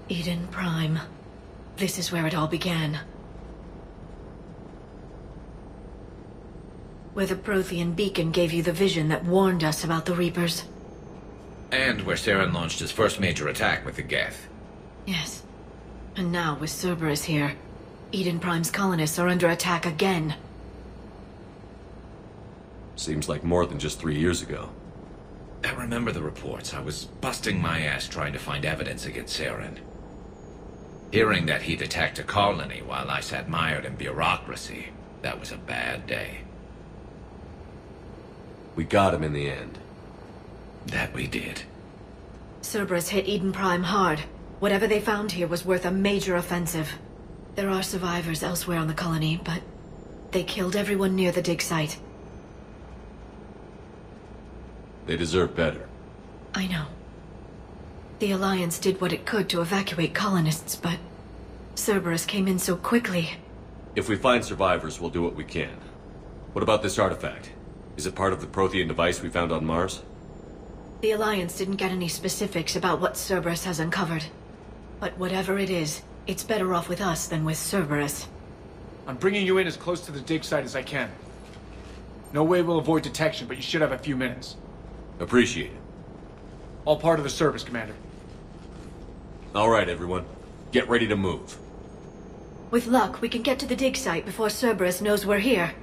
Eden Prime. This is where it all began. Where the Prothean beacon gave you the vision that warned us about the Reapers. And where Saren launched his first major attack with the Geth. Yes. And now, with Cerberus here, Eden Prime's colonists are under attack again. Seems like more than just 3 years ago. I remember the reports. I was busting my ass trying to find evidence against Saren. Hearing that he'd attacked a colony while I sat mired in bureaucracy, that was a bad day. We got him in the end. That we did. Cerberus hit Eden Prime hard. Whatever they found here was worth a major offensive. There are survivors elsewhere on the colony, but they killed everyone near the dig site. They deserve better. I know. The Alliance did what it could to evacuate colonists, but Cerberus came in so quickly. If we find survivors, we'll do what we can. What about this artifact? Is it part of the Prothean device we found on Mars? The Alliance didn't get any specifics about what Cerberus has uncovered. But whatever it is, it's better off with us than with Cerberus. I'm bringing you in as close to the dig site as I can. No way we'll avoid detection, but you should have a few minutes. Appreciate it. All part of the service, Commander. All right, everyone. Get ready to move. With luck, we can get to the dig site before Cerberus knows we're here.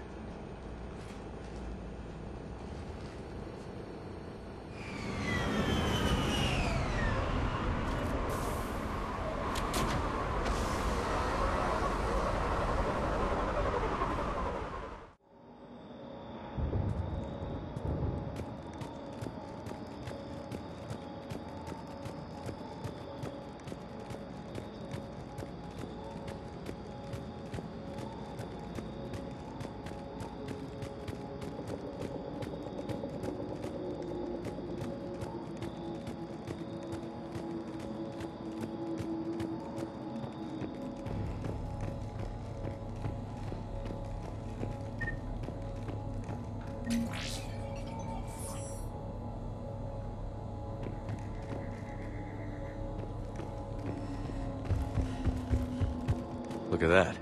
Look at that.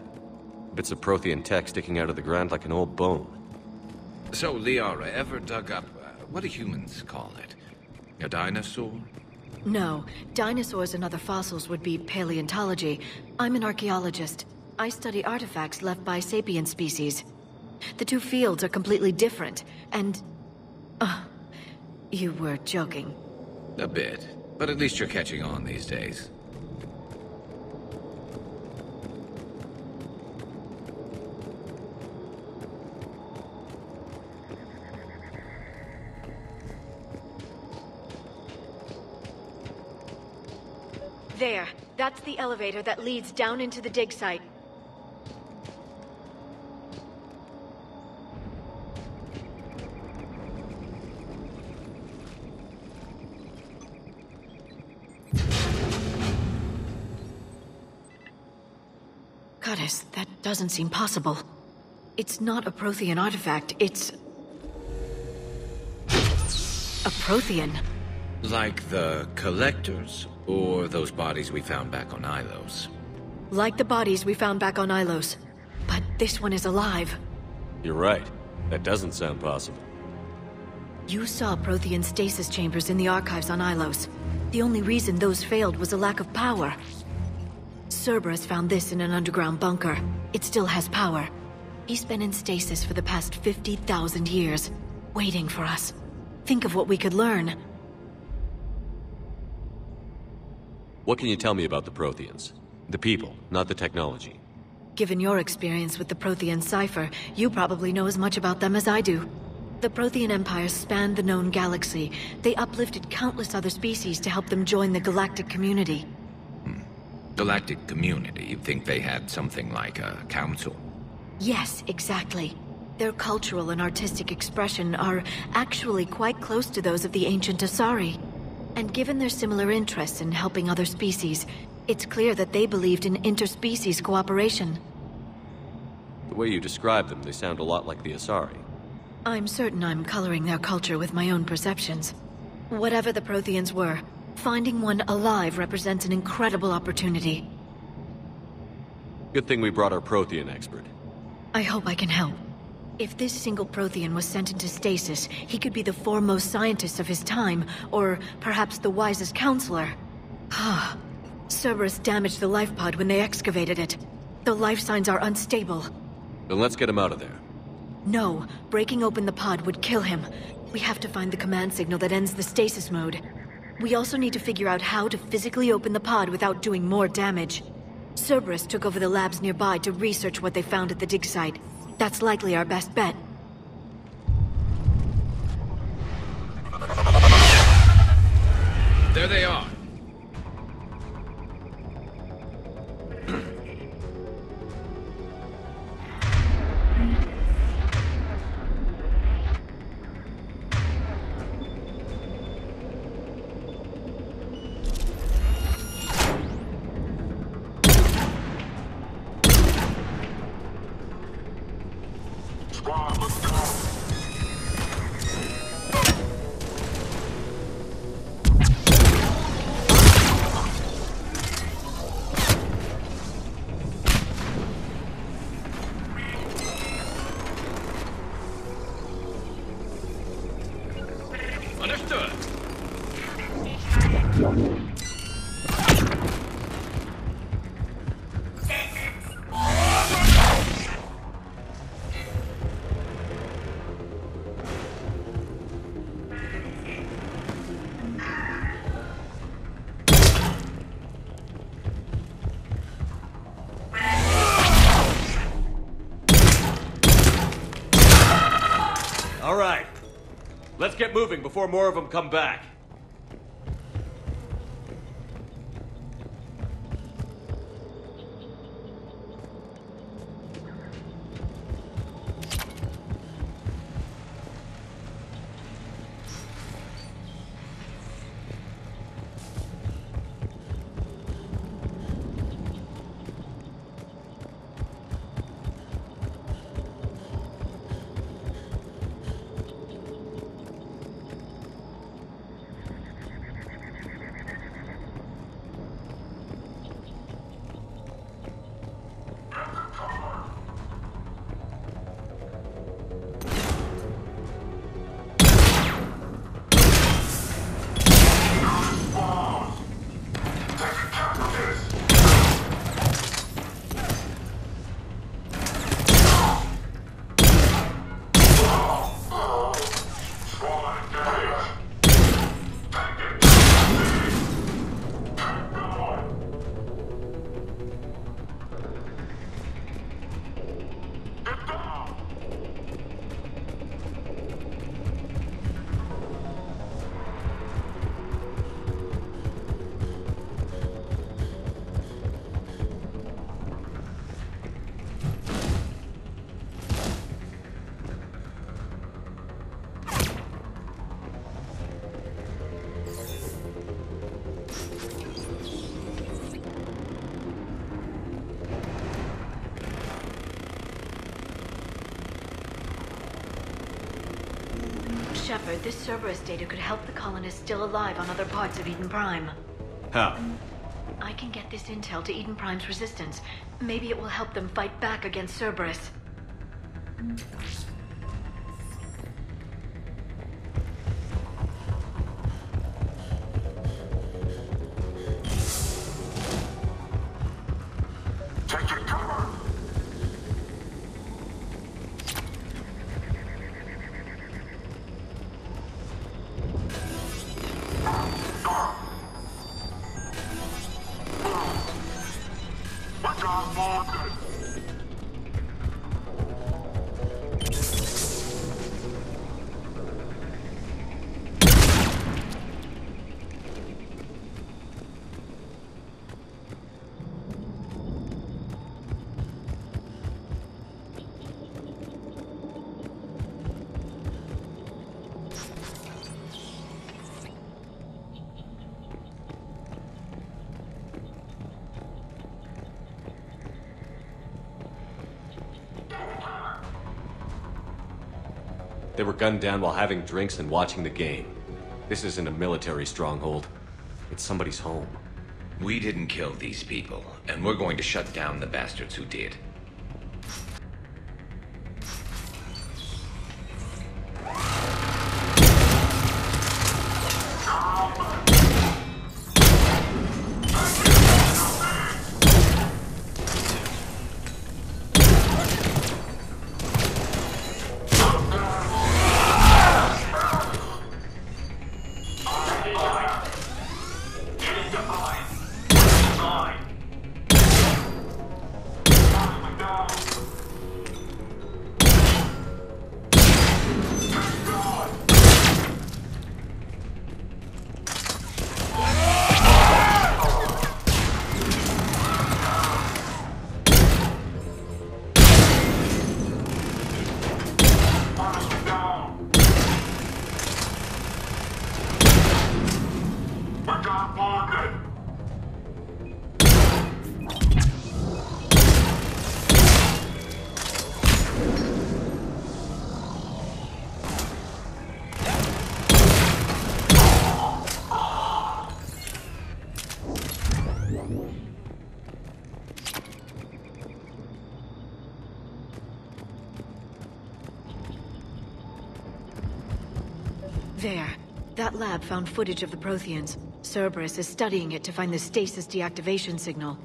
Bits of Prothean tech sticking out of the ground like an old bone. So, Liara, ever dug up, what do humans call it? A dinosaur? No, dinosaurs and other fossils would be paleontology. I'm an archaeologist. I study artifacts left by sapient species. The two fields are completely different, and... you were joking. A bit. But at least you're catching on these days. There. That's the elevator that leads down into the dig site. Goddess, that doesn't seem possible. It's not a Prothean artifact, it's... a Prothean. Like the Collectors, or those bodies we found back on Ilos. Like the bodies we found back on Ilos. But this one is alive. You're right. That doesn't sound possible. You saw Prothean stasis chambers in the archives on Ilos. The only reason those failed was a lack of power. Cerberus found this in an underground bunker. It still has power. He's been in stasis for the past 50,000 years, waiting for us. Think of what we could learn. What can you tell me about the Protheans? The people, not the technology. Given your experience with the Prothean cipher, you probably know as much about them as I do. The Prothean Empire spanned the known galaxy. They uplifted countless other species to help them join the galactic community. Galactic community? You'd think they had something like a council? Yes, exactly. Their cultural and artistic expression are actually quite close to those of the ancient Asari. And given their similar interests in helping other species, it's clear that they believed in interspecies cooperation. The way you describe them, they sound a lot like the Asari. I'm certain I'm coloring their culture with my own perceptions. Whatever the Protheans were, Finding one alive represents an incredible opportunity. Good thing we brought our Prothean expert. I hope I can help. If this single Prothean was sent into stasis, he could be the foremost scientist of his time, or perhaps the wisest counselor. Cerberus damaged the life pod when they excavated it. The life signs are unstable. Then let's get him out of there. No, breaking open the pod would kill him. We have to find the command signal that ends the stasis mode. We also need to figure out how to physically open the pod without doing more damage. Cerberus took over the labs nearby to research what they found at the dig site. That's likely our best bet. There they are. Understood. All right. Let's get moving before more of them come back. Shepard, this Cerberus data could help the colonists still alive on other parts of Eden Prime. How? I can get this intel to Eden Prime's resistance. Maybe it will help them fight back against Cerberus. They were gunned down while having drinks and watching the game. This isn't a military stronghold. It's somebody's home. We didn't kill these people, and we're going to shut down the bastards who did. There. That lab found footage of the Protheans. Cerberus is studying it to find the stasis deactivation signal.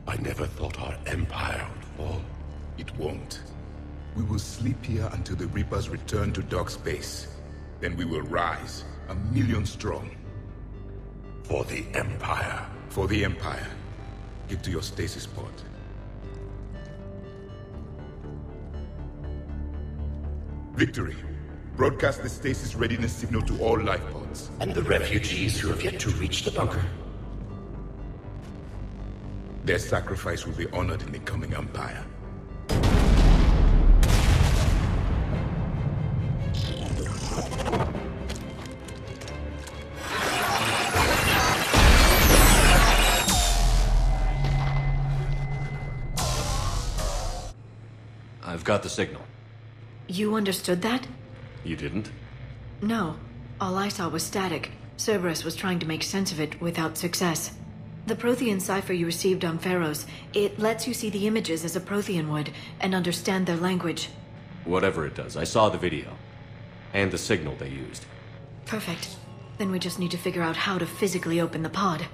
I never thought our empire would fall. It won't. We will sleep here until the Reapers return to dark space. Then we will rise, 1,000,000 strong. For the empire. For the Empire. Get to your stasis pod. Victory. Broadcast the stasis readiness signal to all life pods. And the refugees who have yet to reach the bunker. Their sacrifice will be honored in the coming Empire. I've got the signal. You understood that? You didn't? No. All I saw was static. Cerberus was trying to make sense of it without success. The Prothean cipher you received on Pharaohs, it lets you see the images as a Prothean would, and understand their language. Whatever it does, I saw the video. And the signal they used. Perfect. Then we just need to figure out how to physically open the pod.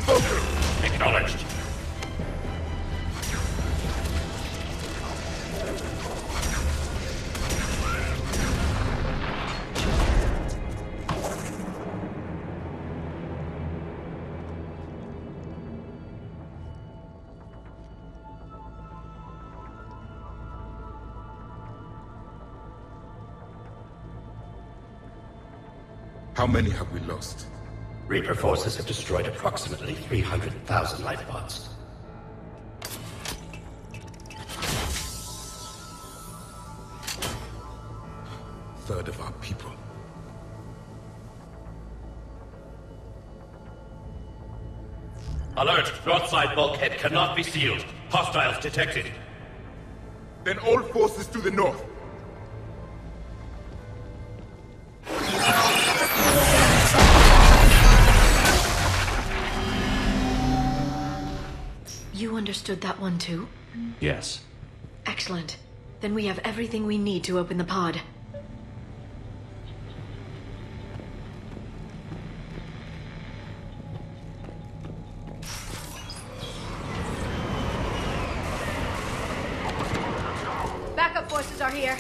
the bunker! Acknowledged. How many have we lost? Reaper forces have destroyed approximately 300,000 life pods. Third of our people. Alert! North side bulkhead cannot be sealed. Hostiles detected. Then all forces to the north. You understood that one too? Yes. Excellent. Then we have everything we need to open the pod. Backup forces are here.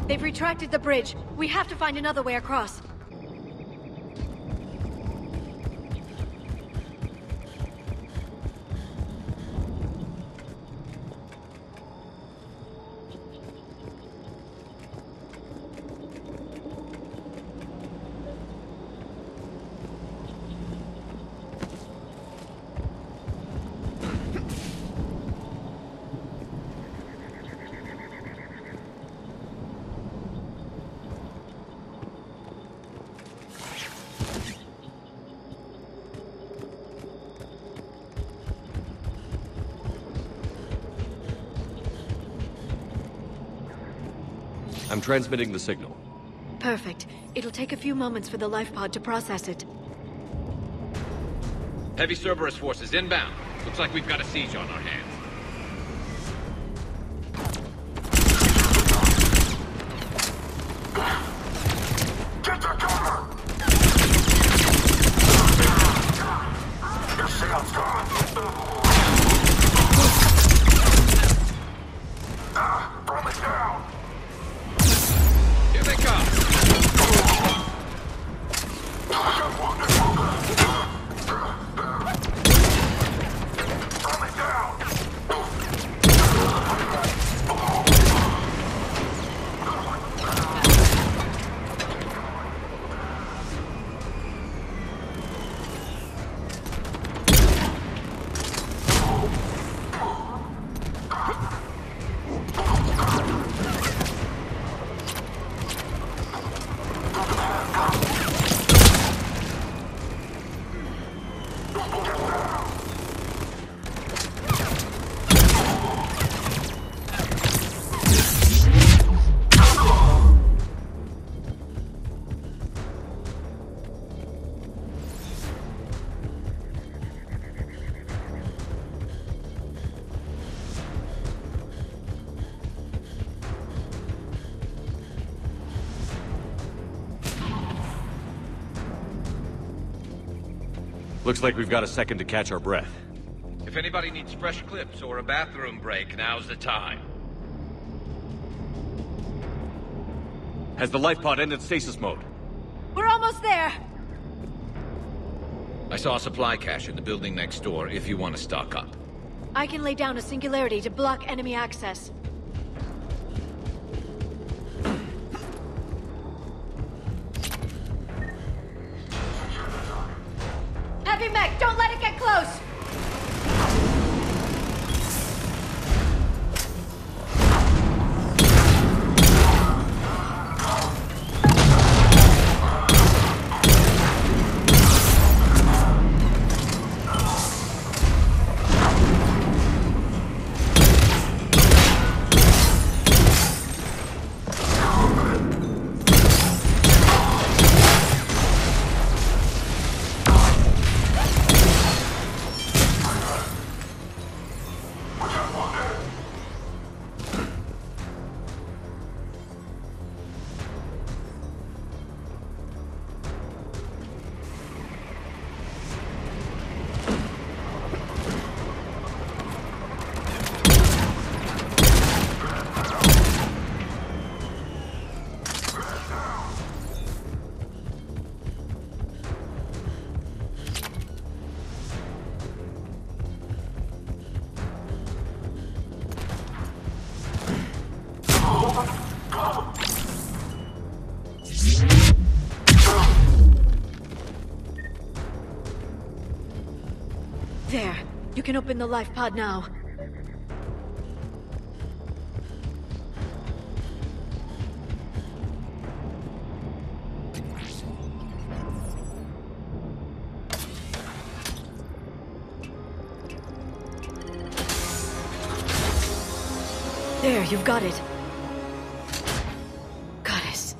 They've retracted the bridge. We have to find another way across. I'm transmitting the signal. Perfect. It'll take a few moments for the life pod to process it. Heavy Cerberus forces inbound. Looks like we've got a siege on our hands. Get to cover! Your shield's gone! Looks like we've got a second to catch our breath. If anybody needs fresh clips or a bathroom break, now's the time. Has the life pod ended stasis mode? We're almost there! I saw a supply cache in the building next door if you want to stock up. I can lay down a singularity to block enemy access. Heavy mech, don't let it get close! There. You can open the life pod now. There, you've got it. Goddess.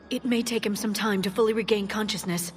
It may take him some time to fully regain consciousness.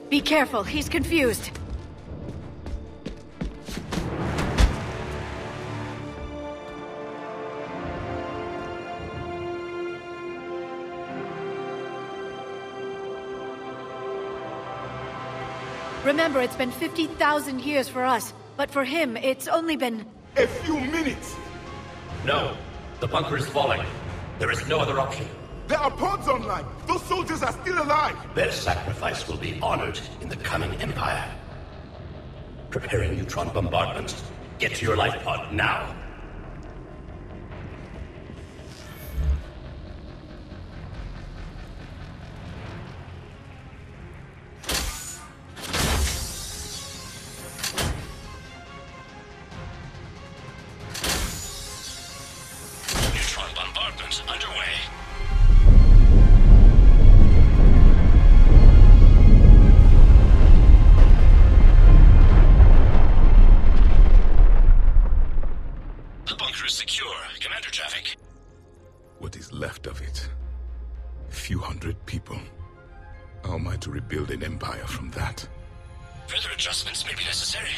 Be careful, he's confused. Remember, it's been 50,000 years for us, but for him, it's only been... A few minutes! No. The bunker is falling. There is no other option. There are pods online! Those soldiers are still alive! Their sacrifice will be honored in the coming Empire. Preparing neutron bombardment. Get to your life pod now. Neutron bombardment underway. How am I to rebuild an empire from that? Further adjustments may be necessary.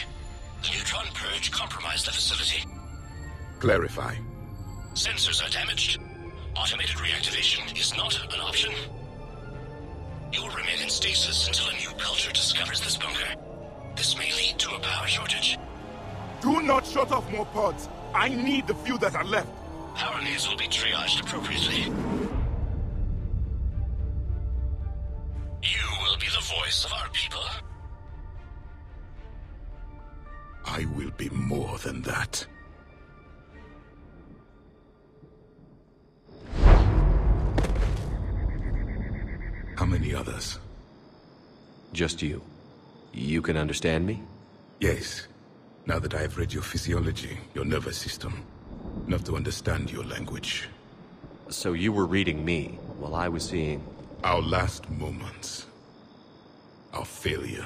The neutron purge compromised the facility. Clarify. Sensors are damaged. Automated reactivation is not an option. You will remain in stasis until a new culture discovers this bunker. This may lead to a power shortage. Do not shut off more pods. I need the few that are left. Power needs will be triaged appropriately. You will be the voice of our people. I will be more than that. How many others? Just you. You can understand me? Yes. Now that I have read your physiology, your nervous system, enough to understand your language. So you were reading me, while I was seeing... Our last moments. Our failure.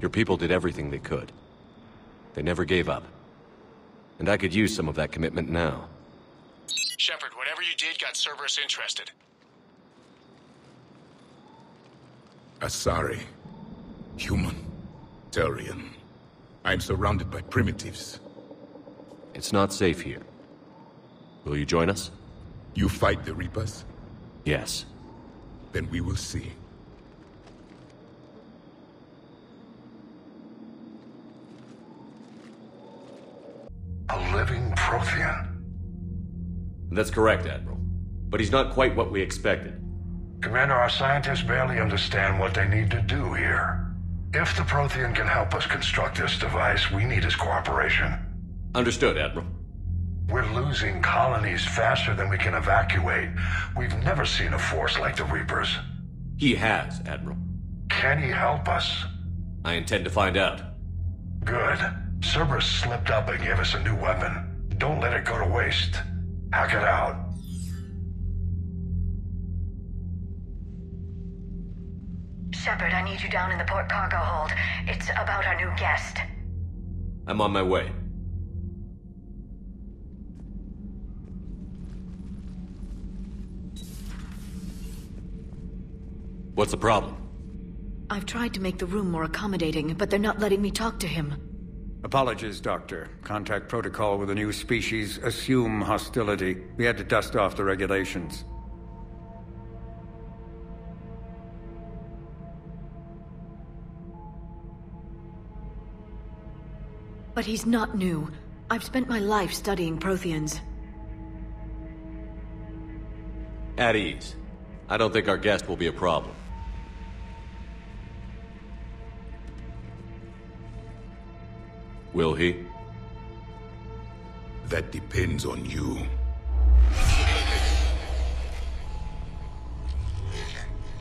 Your people did everything they could. They never gave up. And I could use some of that commitment now. Shepard, whatever you did got Cerberus interested. Asari. Human. Turian. I am surrounded by primitives. It's not safe here. Will you join us? You fight the Reapers? Yes. Then we will see. A living Prothean? That's correct, Admiral. But he's not quite what we expected. Commander, our scientists barely understand what they need to do here. If the Prothean can help us construct this device, we need his cooperation. Understood, Admiral. We're losing colonies faster than we can evacuate. We've never seen a force like the Reapers. He has, Admiral. Can he help us? I intend to find out. Good. Cerberus slipped up and gave us a new weapon. Don't let it go to waste. Hack it out. Shepard, I need you down in the port cargo hold. It's about our new guest. I'm on my way. What's the problem? I've tried to make the room more accommodating, but they're not letting me talk to him. Apologies, Doctor. Contact protocol with a new species. Assume hostility. We had to dust off the regulations. But he's not new. I've spent my life studying Protheans. At ease. I don't think our guest will be a problem. Will he? That depends on you.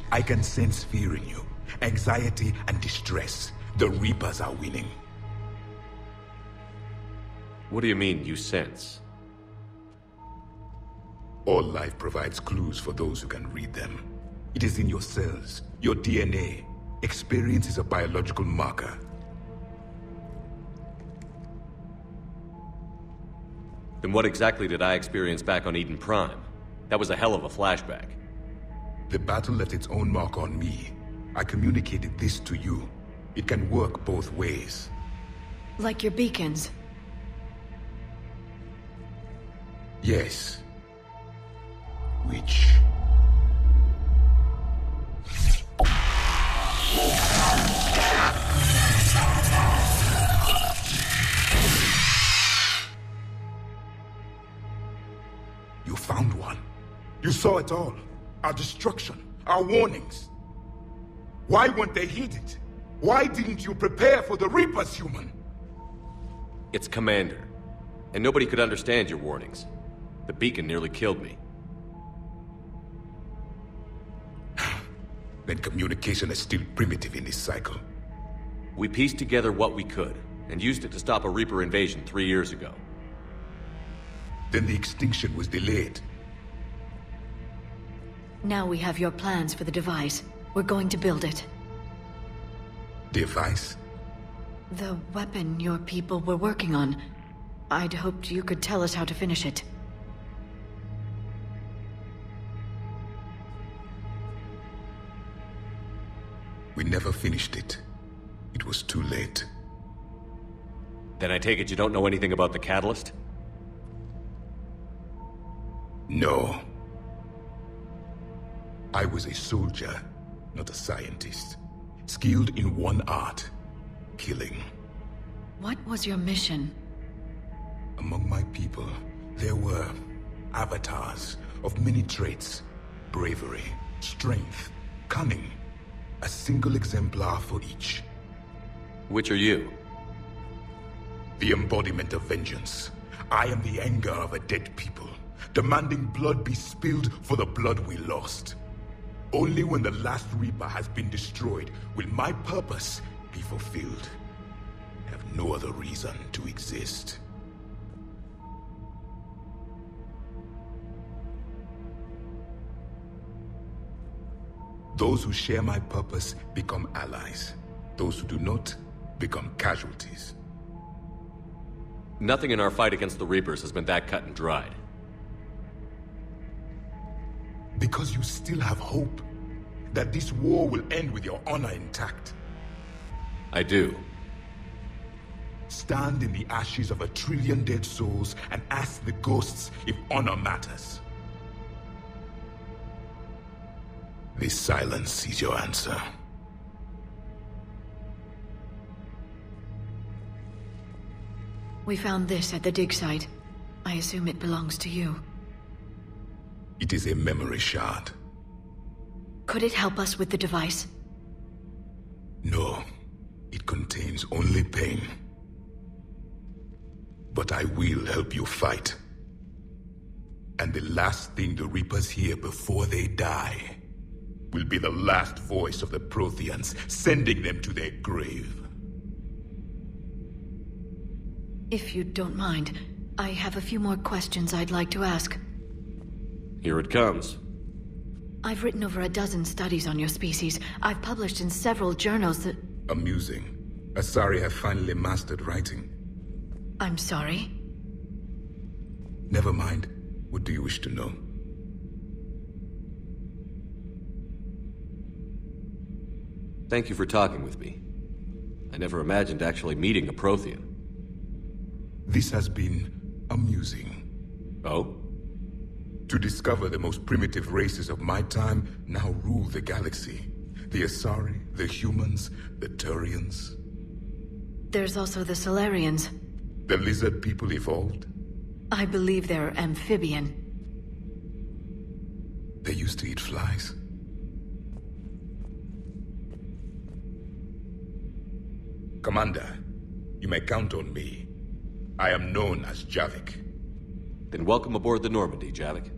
I can sense fear in you, anxiety and distress. The Reapers are winning. What do you mean, you sense? All life provides clues for those who can read them. It is in your cells, your DNA. Experience is a biological marker. Then what exactly did I experience back on Eden Prime? That was a hell of a flashback. The battle left its own mark on me. I communicated this to you. It can work both ways. Like your beacons. Yes. Which... You found one. You saw it all. Our destruction, our warnings. Why weren't they heeded? Why didn't you prepare for the Reapers, human? It's Commander. And nobody could understand your warnings. The beacon nearly killed me. Then communication is still primitive in this cycle. We pieced together what we could, and used it to stop a Reaper invasion 3 years ago. Then the extinction was delayed. Now we have your plans for the device. We're going to build it. Device? The weapon your people were working on. I'd hoped you could tell us how to finish it. We never finished it. It was too late. Then I take it you don't know anything about the catalyst? No. I was a soldier, not a scientist. Skilled in one art, killing. What was your mission? Among my people, there were avatars of many traits. Bravery, strength, cunning. A single exemplar for each. Which are you? The embodiment of vengeance. I am the anger of a dead people, demanding blood be spilled for the blood we lost. Only when the last Reaper has been destroyed will my purpose be fulfilled. I have no other reason to exist. Those who share my purpose become allies. Those who do not become casualties. Nothing in our fight against the Reapers has been that cut and dried. Because you still have hope that this war will end with your honor intact. I do. Stand in the ashes of 1 trillion dead souls and ask the ghosts if honor matters. This silence is your answer. We found this at the dig site. I assume it belongs to you. It is a memory shard. Could it help us with the device? No. It contains only pain. But I will help you fight. And the last thing the Reapers hear before they die will be the last voice of the Protheans, sending them to their grave. If you don't mind, I have a few more questions I'd like to ask. Here it comes. I've written over a dozen studies on your species. I've published in several journals that... Amusing. Asari have finally mastered writing. I'm sorry? Never mind. What do you wish to know? Thank you for talking with me. I never imagined actually meeting a Prothean. This has been amusing. Oh? To discover the most primitive races of my time now rule the galaxy. The Asari, the humans, the Turians. There's also the Solarians. The lizard people evolved. I believe they're amphibian. They used to eat flies. Commander, you may count on me. I am known as Javik. Then welcome aboard the Normandy, Javik.